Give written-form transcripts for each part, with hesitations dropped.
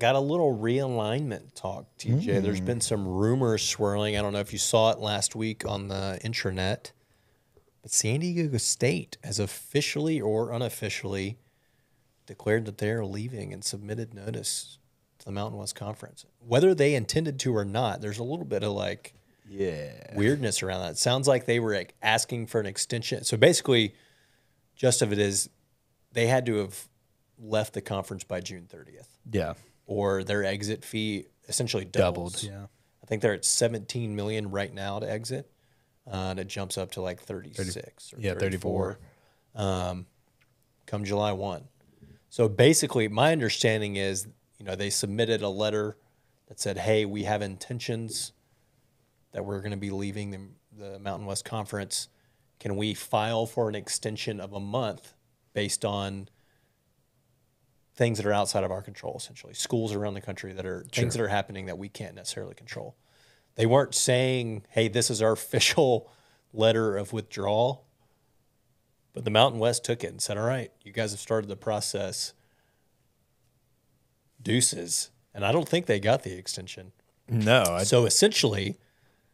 got a little realignment talk, TJ. There's been some rumors swirling. I don't know if you saw it last week on the intranet, but San Diego State has officially or unofficially declared that they are leaving and submitted notice to the Mountain West Conference. Whether they intended to or not, there's a little bit of like weirdness around that. It sounds like they were like asking for an extension. So basically, just of it is they had to have left the conference by June 30th. Yeah. Or their exit fee essentially doubled. Yeah. I think they're at $17 million right now to exit. And it jumps up to like 36 or 34. Come July 1. So basically, my understanding is, they submitted a letter that said, hey, we have intentions that we're going to be leaving the Mountain West Conference. Can we file for an extension of a month based on things that are outside of our control, essentially? Schools around the country that are things that are happening that we can't necessarily control. They weren't saying, hey, this is our official letter of withdrawal. But the Mountain West took it and said, all right, you guys have started the process. Deuces. And I don't think they got the extension. No. So essentially,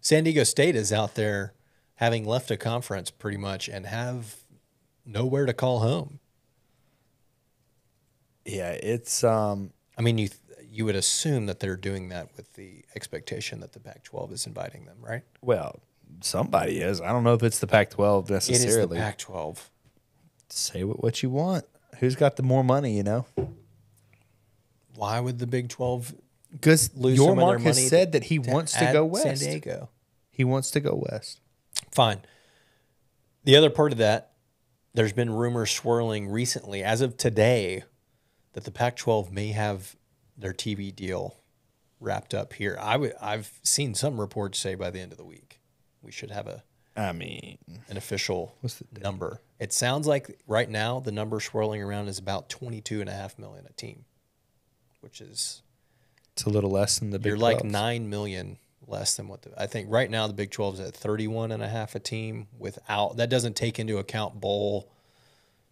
San Diego State is out there having left a conference pretty much and have nowhere to call home. Yeah, it's I mean, you would assume that they're doing that with the expectation that the Pac-12 is inviting them, right? Well, somebody is. I don't know if it's the Pac-12 necessarily. It is the Pac-12. Say what you want. Who's got the more money, Why would the Big 12 Because lose some of their Yormark has money said that he wants to go west. San Diego. He wants to go west. Fine. The other part of that, there's been rumors swirling recently, as of today, that the Pac-12 may have their TV deal wrapped up here. I've seen some reports say by the end of the week we should have an official number. It sounds like right now the number swirling around is about $22.5 million a team, which is it's a little less than the Big 12. You're like $9 million less than what I think right now the Big 12 is at 31.5 a team without that doesn't take into account bowl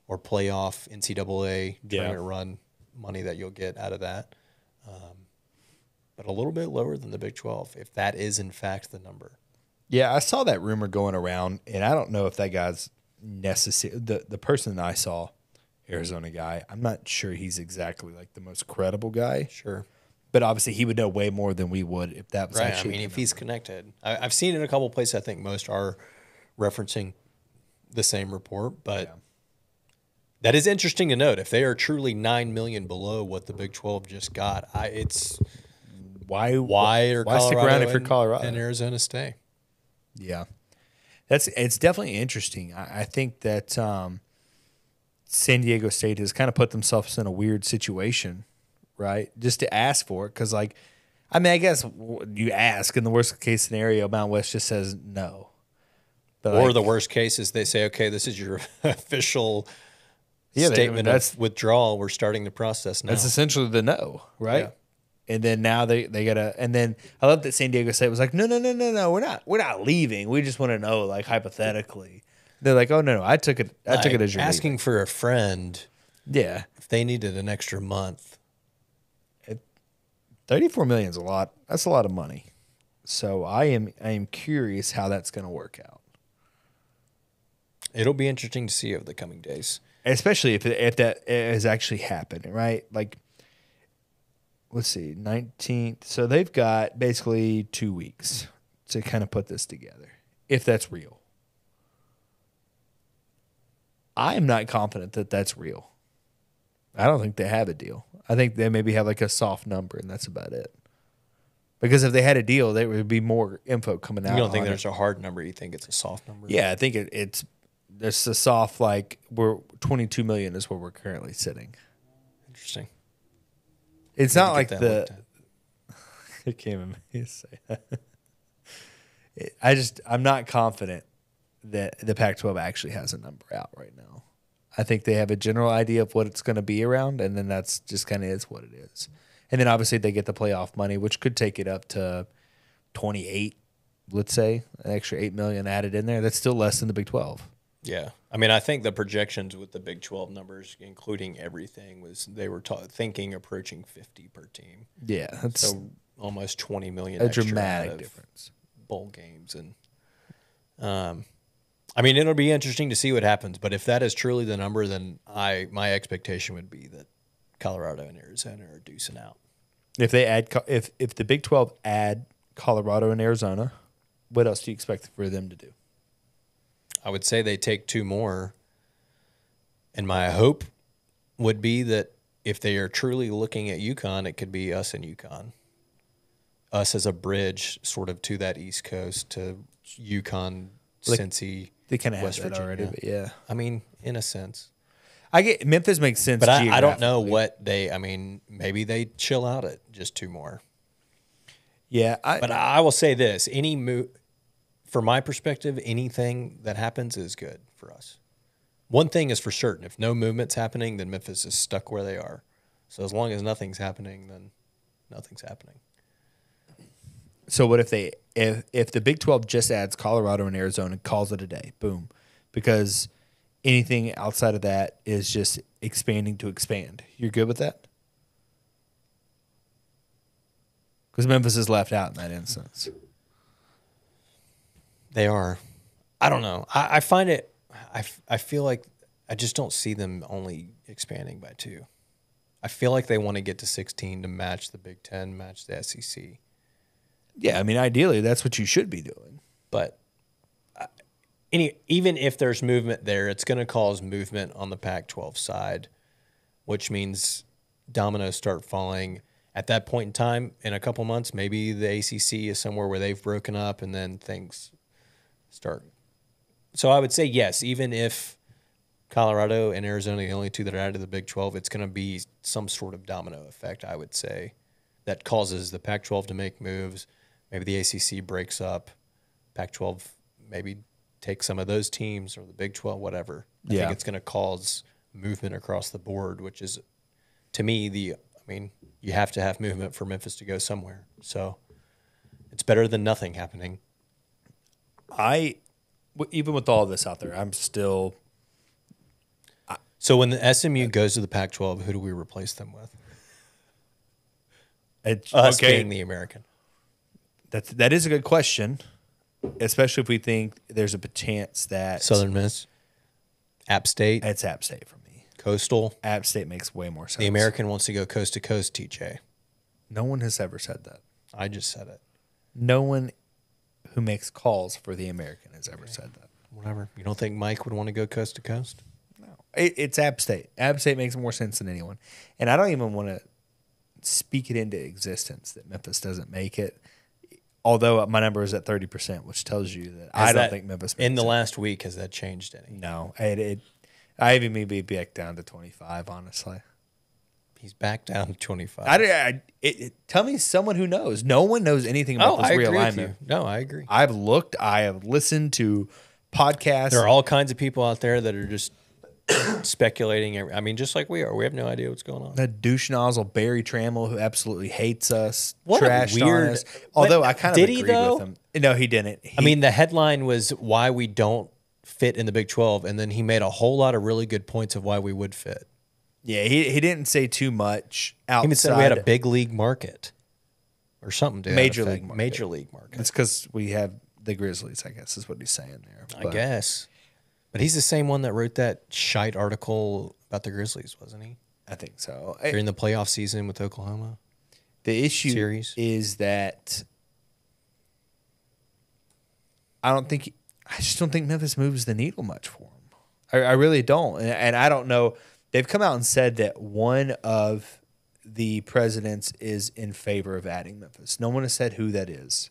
or playoff NCAA tournament run money that you'll get out of that. But a little bit lower than the Big 12 if that is in fact the number. Yeah, I saw that rumor going around, and I don't know if that guy's necessary. The person that I saw, Arizona guy, I'm not sure he's exactly like the most credible guy. Sure. But obviously he would know way more than we would if that was actually. I mean, if he's connected. I've seen it in a couple of places. I think most are referencing the same report, but that is interesting to note. If they are truly $9 million below what the Big 12 just got, it's why stick around if you're Colorado and Arizona stay? Yeah, it's definitely interesting. I think that San Diego State has kind of put themselves in a weird situation, right? Just to ask for it, because I guess you ask in the worst case scenario, Mountain West just says no. But or the worst case is they say, okay, this is your official statement of withdrawal. We're starting the process now. That's essentially the no, right? Yeah. And then now they gotta. And then I love that San Diego State was like, no, we're not leaving. We just want to know, like, hypothetically. They're like, oh no, I took it as you're asking leaving. for a friend. Yeah, if they needed an extra month, $34 million is a lot. That's a lot of money. So I am curious how that's going to work out. It'll be interesting to see over the coming days, especially if that has actually happened, right? Like, let's see, 19th. So they've got basically 2 weeks to kind of put this together, if that's real. I am not confident that that's real. I don't think they have a deal. I think they maybe have like a soft number, and that's about it. Because if they had a deal, there would be more info coming out. You don't think there's a hard number? You think it's a soft number? Yeah, I think it's a soft, like, we're $22 million is where we're currently sitting. Interesting. It's not like the. I can't even say that. I'm not confident that the Pac-12 actually has a number out right now. I think they have a general idea of what it's going to be around, and then that's just kind of is what it is. And then obviously they get the playoff money, which could take it up to 28, let's say, an extra $8 million added in there. That's still less than the Big 12. Yeah. I mean, I think the projections with the Big 12 numbers, including everything, was they were thinking approaching 50 per team. Yeah, that's So almost 20 million a extra dramatic out of difference. bowl games. And I mean, it'll be interesting to see what happens. But if that is truly the number, then my expectation would be that Colorado and Arizona are deucing out. If they add, if the Big 12 add Colorado and Arizona, what else do you expect for them to do? I would say they take 2 more. And my hope would be that if they are truly looking at UConn, it could be us and UConn. Us as a bridge sort of to that East Coast, to UConn, Cincy, They kind of have West that Virginia. already, but yeah. I mean, in a sense. I get Memphis makes sense, But I don't know geographically. what I mean, maybe they chill out at just 2 more. Yeah, But I will say this, from my perspective, anything that happens is good for us. One thing is for certain, if no movement's happening, then Memphis is stuck where they are. So as long as nothing's happening, then nothing's happening. So what if the Big 12 just adds Colorado and Arizona, calls it a day, boom, because anything outside of that is just expanding to expand. You're good with that? Because Memphis is left out in that instance. They are. I don't know. I find it. I feel like I just don't see them only expanding by 2. I feel like they want to get to 16 to match the Big 10, match the SEC. Yeah, I mean, ideally, that's what you should be doing. But even if there's movement there, it's going to cause movement on the Pac-12 side, which means dominoes start falling. At that point in time, in a couple months, maybe the ACC is somewhere where they've broken up and then things start. So I would say yes, even if Colorado and Arizona are the only 2 that are out of the Big 12, it's going to be some sort of domino effect, I would say, that causes the Pac-12 to make moves. Maybe the ACC breaks up. Pac-12 maybe takes some of those teams, or the Big 12, whatever. I think it's going to cause movement across the board, which is, to me, you have to have movement for Memphis to go somewhere. So it's better than nothing happening. Even with all this out there, I'm still. So when the SMU goes to the Pac-12, who do we replace them with? Us being the American. That is a good question, especially if we think there's a chance that Southern Miss, App State. It's App State for me. Coastal. App State makes way more sense. The American wants to go coast to coast, TJ. No one has ever said that. I just said it. No one who makes calls for the American has ever said that. Whatever. You don't think Mike would want to go coast to coast? No. It's App State. App State makes more sense than anyone. And I don't even want to speak it into existence that Memphis doesn't make it. Although my number is at 30%, which tells you that I don't think Memphis makes in the it. last week, has that changed any? No. I even maybe back down to 25, honestly. He's back down to 25. Tell me someone who knows. No one knows anything about this agree realignment. with you. No, I agree. I've looked. I have listened to podcasts. There are all kinds of people out there that are just speculating. I mean, just like we are. We have no idea what's going on. That douche nozzle Barry Trammell, who absolutely hates us, What a trashed weird- on us. Although but I kind of did he, agreed though? with him. No, he didn't. I mean, the headline was why we don't fit in the Big 12, and then he made a whole lot of really good points of why we would fit. yeah, he didn't say too much outside. He even said we had a big league market or something to that Major effect. league market. Major league market. It's because we have the Grizzlies, I guess, is what he's saying there. I guess. But he's the same one that wrote that shite article about the Grizzlies, wasn't he? I think so. During the playoff season with Oklahoma. The issue Series. is that I just don't think Memphis moves the needle much for him. I really don't. And I don't know. They've come out and said that one of the presidents is in favor of adding Memphis. No one has said who that is.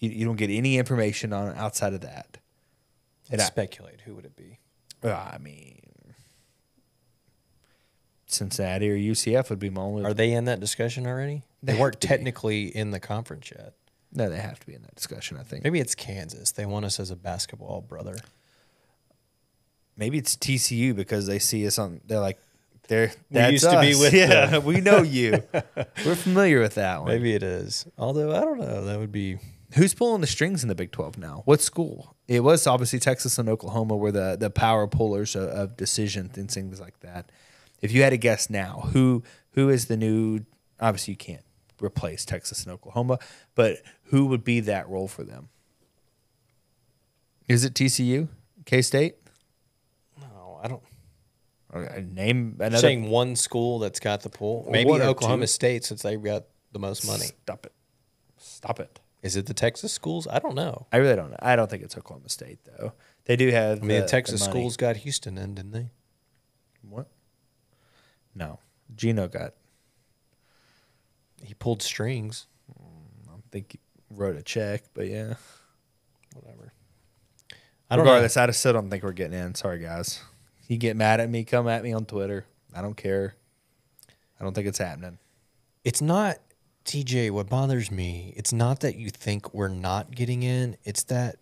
You don't get any information on outside of that. Let's speculate. Who would it be? I mean, Cincinnati or UCF would be my only. Are they in that discussion already? They have weren't to be. technically in the conference yet. No, they have to be in that discussion, I think. Maybe it's Kansas. They want us as a basketball brother. Maybe it's TCU because they see us on. They're like, that's used to be us. with Yeah, them. we know you. We're familiar with that one. Maybe it is. Although, I don't know. That would be Who's pulling the strings in the Big 12 now? What school? It was obviously Texas and Oklahoma were the power pullers of decisions and things like that. If you had to guess now, who is the new? Obviously, you can't replace Texas and Oklahoma, but who would be that role for them? Is it TCU, K-State? No, I don't. Okay, name another. Saying one school that's got the pull. Maybe Oklahoma State, since they've got the most money. Stop it. Is it the Texas schools? I don't know. I really don't know. I don't think it's Oklahoma State, though. They do have. I mean, the Texas schools got Houston in, didn't they? What? No. Gino got. He pulled strings. I think he wrote a check, but yeah. Whatever. Regardless, I still don't think we're getting in. Sorry, guys. You get mad at me, come at me on Twitter. I don't care. I don't think it's happening. It's not, TJ, what bothers me, it's not that you think we're not getting in. It's that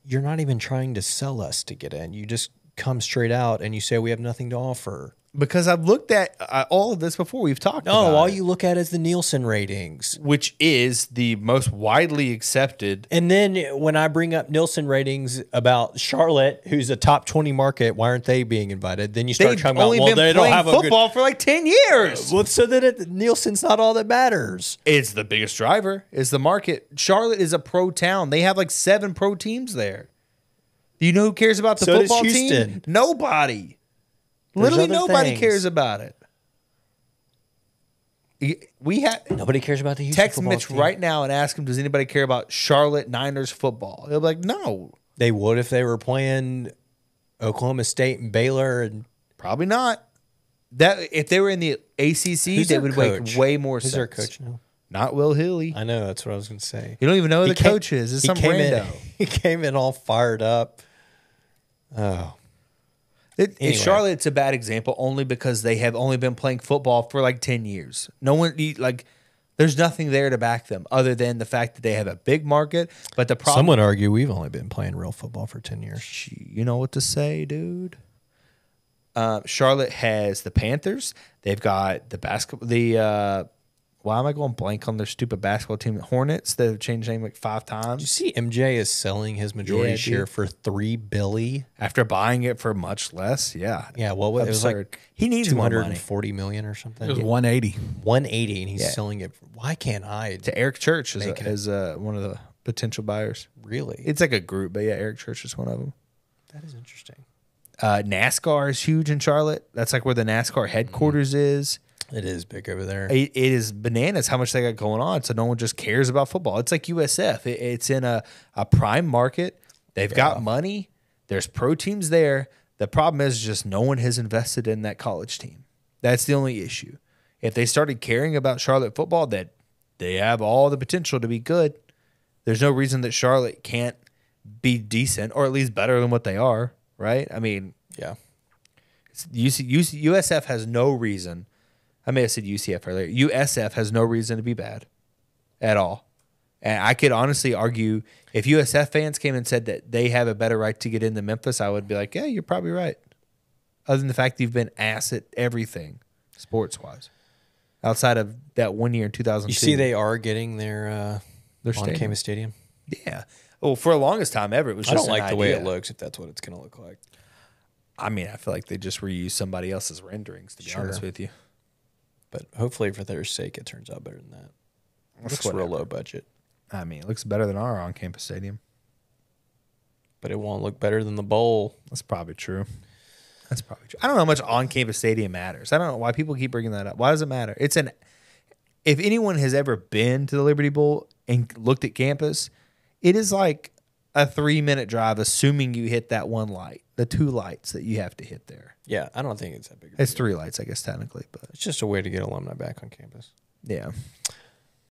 you're not even trying to sell us to get in. You just come straight out and you say we have nothing to offer. Because I've looked at all of this before. We've talked about it. No, all you look at is the Nielsen ratings. Which is the most widely accepted. And then when I bring up Nielsen ratings about Charlotte, who's a top 20 market, why aren't they being invited? Then you start talking about, well, they don't have football for like 10 years. Well, so that Nielsen's not all that matters. It's the biggest driver, is the market. Charlotte is a pro town. They have like 7 pro teams there. Do you know who cares about the football team? Nobody. Literally nobody cares about it. Nobody cares about the Houston text Mitch team right now and ask him, does anybody care about Charlotte Niners football? He'll be like, no. They would if they were playing Oklahoma State and Baylor. And probably not. That if they were in the ACC, they would make way more sense. Who's their coach now? Not Will Healy. I know, that's what I was going to say. You don't even know who the coach is. It's some rando. He came in all fired up. Oh. Anyway. Charlotte, it's a bad example only because they have only been playing football for like 10 years. No one, there's nothing there to back them other than the fact that they have a big market. But the problem. Some would argue we've only been playing real football for 10 years. You know what to say, dude. Charlotte has the Panthers. They've got the basketball. Why am I going blank on their stupid basketball team? Hornets. They've changed name like 5 times. You see, MJ is selling his majority share for $3 billion after buying it for much less. Yeah, yeah. Well, it was like he needs more money. $240 million or something. It was 180. 180, and he's selling it. Why can't I? To Eric Church is one of the potential buyers. Really? It's like a group, but yeah, Eric Church is one of them. That is interesting. NASCAR is huge in Charlotte. That's like where the NASCAR headquarters is. It is big over there. It is bananas how much they got going on. So no one just cares about football. It's like USF. It's in a prime market. They've got money. There's pro teams there. The problem is just no one has invested in that college team. That's the only issue. If they started caring about Charlotte football, that they have all the potential to be good. There's no reason that Charlotte can't be decent or at least better than what they are, right? I mean, yeah. USF has no reason. I may have said UCF earlier. USF has no reason to be bad at all. And I could honestly argue if USF fans came and said that they have a better right to get into Memphis, I would be like, yeah, you're probably right. Other than the fact that you've been ass at everything sports-wise. Outside of that 1 year in 2002. You see they are getting their on-campus stadium? Yeah. Well, for the longest time ever, it was just I don't like the way it looks if that's what it's going to look like. I mean, I feel like they just reused somebody else's renderings, to be honest with you. But hopefully for their sake, it turns out better than that. It looks real low budget. I mean, it looks better than our on-campus stadium. But it won't look better than the bowl. That's probably true. I don't know how much on-campus stadium matters. I don't know why people keep bringing that up. Why does it matter? If anyone has ever been to the Liberty Bowl and looked at campus, it is like a 3-minute drive, assuming you hit that one light, the 2 lights that you have to hit there. Yeah, I don't think it's that big. It's 3 lights, I guess, technically, but it's just a way to get alumni back on campus. Yeah.